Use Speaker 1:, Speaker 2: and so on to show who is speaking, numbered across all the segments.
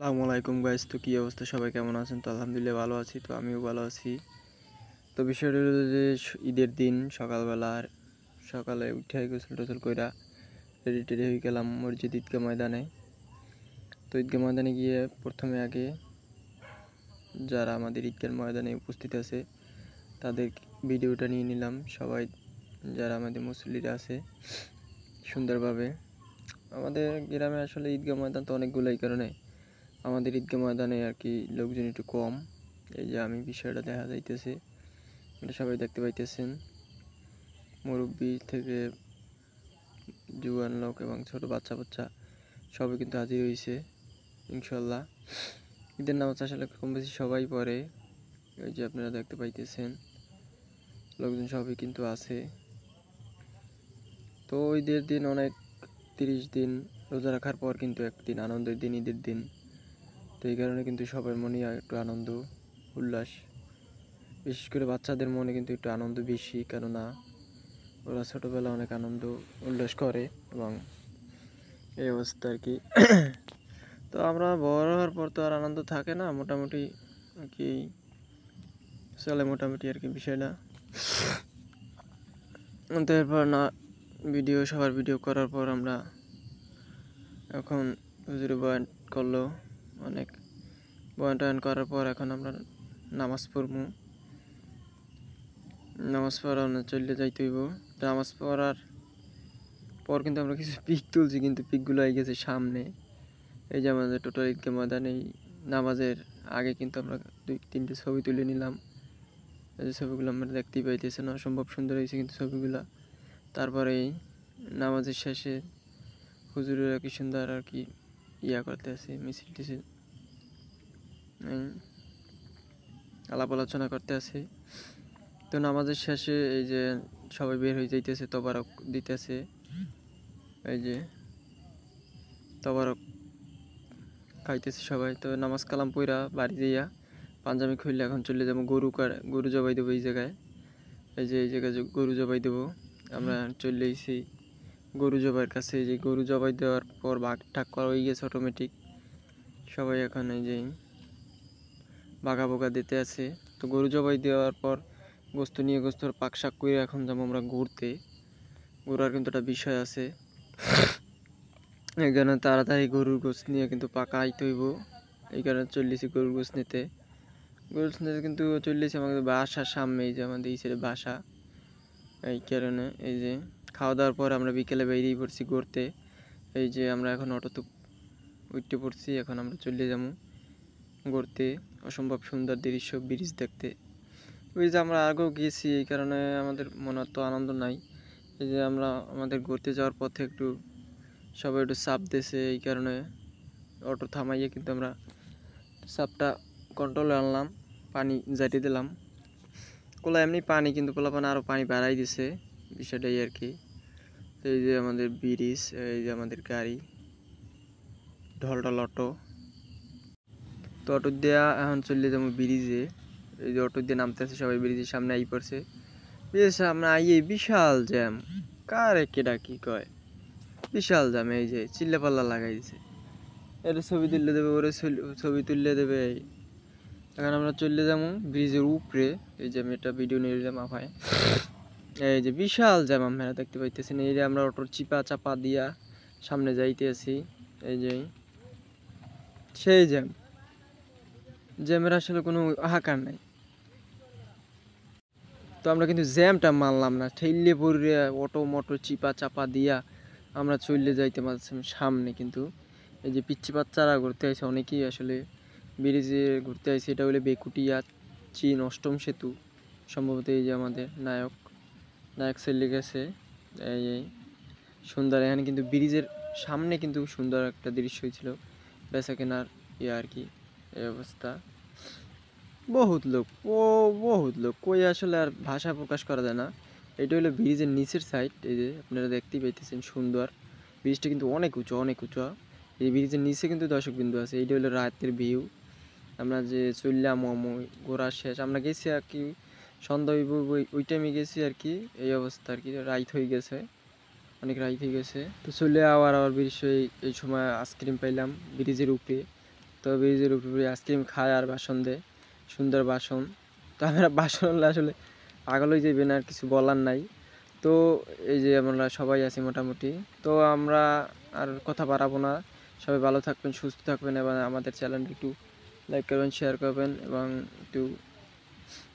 Speaker 1: আসসালামু আলাইকুম গাইস। তো কী অবস্থা, সবাই কেমন আছেন? তো আলহামদুলিল্লাহ ভালো আছি। তো আমিও ভালো আছি। তো বিষয়টা হলো যে ঈদের দিন সকালে উঠে গোসল টোসল কইরা রেডি টেডি হয়ে গেলাম মসজিদ ঈদগাহ ময়দানে। তো ঈদগাহ ময়দানে গিয়ে প্রথমে আগে যারা আমাদের ঈদগাহ ময়দানে উপস্থিত আছে তাদের ভিডিওটা নিয়ে নিলাম। সবাই যারা আমাদের মুসল্লিরা আছে সুন্দরভাবে। আমাদের গ্রামে আসলে ঈদগাহ ময়দান তো অনেকগুলোই কারণে আমাদের ঈদগাহ ময়দানে আর কি লোকজন একটু কম। এই যে আমি বিষয়টা দেখা যাইতেছে, এটা সবাই দেখতে পাইতেছেন। মুরব্বী থেকে জুয়ান লোক এবং ছোট বাচ্চা বাচ্চা সবাই কিন্তু হাজির হয়েছে ইনশাল্লাহ। ঈদের নামাজ আসলে কম বেশি সবাই পড়ে, ওই যে আপনারা দেখতে পাইতেছেন লোকজন সবাই কিন্তু আছে। তো ঈদের দিন অনেক 30 দিন রোজা রাখার পর কিন্তু একদিন আনন্দের দিন, ঈদের দিন। তো এই কারণে কিন্তু সবার মনে একটু আনন্দ উল্লাস, বিশেষ করে বাচ্চাদের মনে কিন্তু একটু আনন্দ বেশি, কেননা ওরা ছোটোবেলা অনেক আনন্দ উল্লাস করে এবং এই অবস্থা আর কি। তো আমরা বড় হওয়ার পর তো আর আনন্দ থাকে না, মোটামুটি আর কি চলে মোটামুটি আর কি বিষয়টা। তো এরপর না সবার ভিডিও করার পর আমরা এখন হুজুরে বয়ান করলো অনেক, বয়ান টয়ান করার পর এখন আমরা নামাজ পড়বো। নামাজ পড়ানো চলে যাইতে হইব। নামাজ পড়ার পর কিন্তু আমরা কিছু পিক তুলছি, কিন্তু পিকগুলো হয়ে গেছে সামনে। এই যে আমাদের টোটাল ঈদগাহ ময়দান, এই নামাজের আগে কিন্তু আমরা 2-3টে ছবি তুলে নিলাম। এই যে ছবিগুলো আমরা দেখতেই পাইতেছেন, অসম্ভব সুন্দর হয়েছে কিন্তু ছবিগুলো। তারপরে এই নামাজের শেষে হুজুরেরা কি সুন্দর আর কি করতে আছে, মিছিল টিছিল আলাপ আলোচনা করতে আছে। তো নামাজের শেষে এই যে সবাই বের হয়ে যাইতেছে, তবারক দিতেছে। এই যে তবারক খাইতেছে সবাই। তো নামাজ কালাম পইরা বাড়ি যাইয়া পাঞ্জাবি খুললে এখন চলে যাবো গরু জবাই দেবো এই জায়গায়। এই জায়গায় গরু জবাই দেবো। আমরা চলে এসেছি গরু জবাইয়ের কাছে। এই যে গরু জবাই দেওয়ার পর ভাগ ঠাক করা হয়ে গেছে অটোমেটিক। সবাই এখন এই যে বাঘা বোগা দিতে আছে। তো গরু জবাই দেওয়ার পর গোস্তর পাক শাক করে এখন যাবো আমরা ঘুরতে। ঘোরার কিন্তু একটা বিষয় আছে, এই কারণে তাড়াতাড়ি গরুর গোস্ত নিয়ে কিন্তু পাকাইতে হইব। এই কারণে চলেছি গরুর গোস্ত নিতে। কিন্তু চলেছি আমাদের বাসার সামনে, এই যে আমাদের এই সাইডে বাসা। এই কারণে এই যে খাওয়া দাওয়ার পর আমরা বিকেলে বেরিয়ে পড়ছি ঘুরতে। এই যে আমরা এখন অটোতে উঠতে পড়ছি, এখন আমরা চলে যাবো ঘুরতে। অসম্ভব সুন্দর দৃশ্য, ব্রিজ দেখতে। ওই যে আমরা আগেও গিয়েছি, এই কারণে আমাদের মনে তো আনন্দ নাই। এই যে আমরা আমাদের ঘুরতে যাওয়ার পথে একটু সবাই একটু চাপ দিয়েছে, এই কারণে অটো থামাইয়ে কিন্তু আমরা চাপটা কন্ট্রোলে আনলাম, পানি জাইতে দিলাম। কোলা এমনি পানি, কিন্তু পোলাপান আরও পানি বাড়াই দিছে, বিষয়টাই আর কি। তো এই যে আমাদের ব্রিজ, এই যে আমাদের গাড়ি ঢলঢল অটো। তো অটো দেওয়া এখন চলে যাবো ব্রিজে। এই যে অটো দিয়ে নামতে আছে সবাই, ব্রিজের সামনে আই পড়ছে। ব্রিজের সামনে আইয়ে বিশাল জ্যাম, কারে কেডা কি কয় বিশাল জ্যাম। এই যে চিল্লাপাল্লা লাগাই দিছে, এটা ছবি তুললে দেবে, ওরে ছবি তুললে দেবে। এখন আমরা চলে যাবো ব্রিজের উপরে। এই যে আমি একটা ভিডিও নিয়ে নিলাম আপায়। এই যে বিশাল জ্যাম আপনারা দেখতে পাইতেছেন। এই যে আমরা অটোর চিপা চাপা দিয়া সামনে যাইতে আছি। এই যে সেই জ্যামের আসলে কোনো হাহাকার নাই। তো আমরা কিন্তু জ্যামটা মানলাম না, ঠেললে পড়ে অটো মোটো চিপা চাপা দিয়া আমরা চলে যাইতে পারছিলাম সামনে। কিন্তু এই যে পিচ্ছি বাচ্চারা ঘুরতে আসে অনেকেই, আসলে ব্রিজে ঘুরতে আসে। এটা হলে বেকুটিয়া চীন অষ্টম সেতু সম্ভবত। এই যে আমাদের নায়ক চলে গেছে। এই সুন্দর, এখানে কিন্তু ব্রিজের সামনে কিন্তু সুন্দর একটা দৃশ্য হয়েছিল, বেচা কেনার আর কি। এই অবস্থা, বহুত লোক কই আসলে আর ভাষা প্রকাশ করা যায় না। এটা হলো ব্রিজের নিচের সাইড। এই যে আপনারা দেখতেই পাইতেছেন সুন্দর ব্রিজটা কিন্তু অনেক উঁচু। এই ব্রিজের নিচে কিন্তু দর্শক বিন্দু আছে। এইটা হলো রাতের ভিউ। আমরা যে চললাম ঘোরা শেষ, আমরা গেছি আর কি সন্ধ্যা ওই টাইমে গেছি আর কি। এই অবস্থা আর কি, রাইত হয়ে গেছে, অনেক রাইত হয়ে গেছে। তো চলে আবার ব্রিজ, এই সময় আইসক্রিম পাইলাম ব্রিজের উপরে। তো ব্রিজের উপরে আইসক্রিম খায় আর বাসন দেয়, সুন্দর বাসন। তো আমরা বাসন হলে আসলে পাগল হয়ে যাবেন, আর কিছু বলার নাই। তো এই যে আমরা সবাই আছি মোটামুটি। তো আমরা আর কথা বাড়াবো না, সবাই ভালো থাকবেন, সুস্থ থাকবেন, এবং আমাদের চ্যানেলটি একটু লাইক করবেন, শেয়ার করবেন, এবং একটু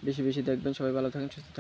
Speaker 1: বেশি বেশি দেখবেন। সবাই ভালো থাকেন, সুস্থ থাকবেন।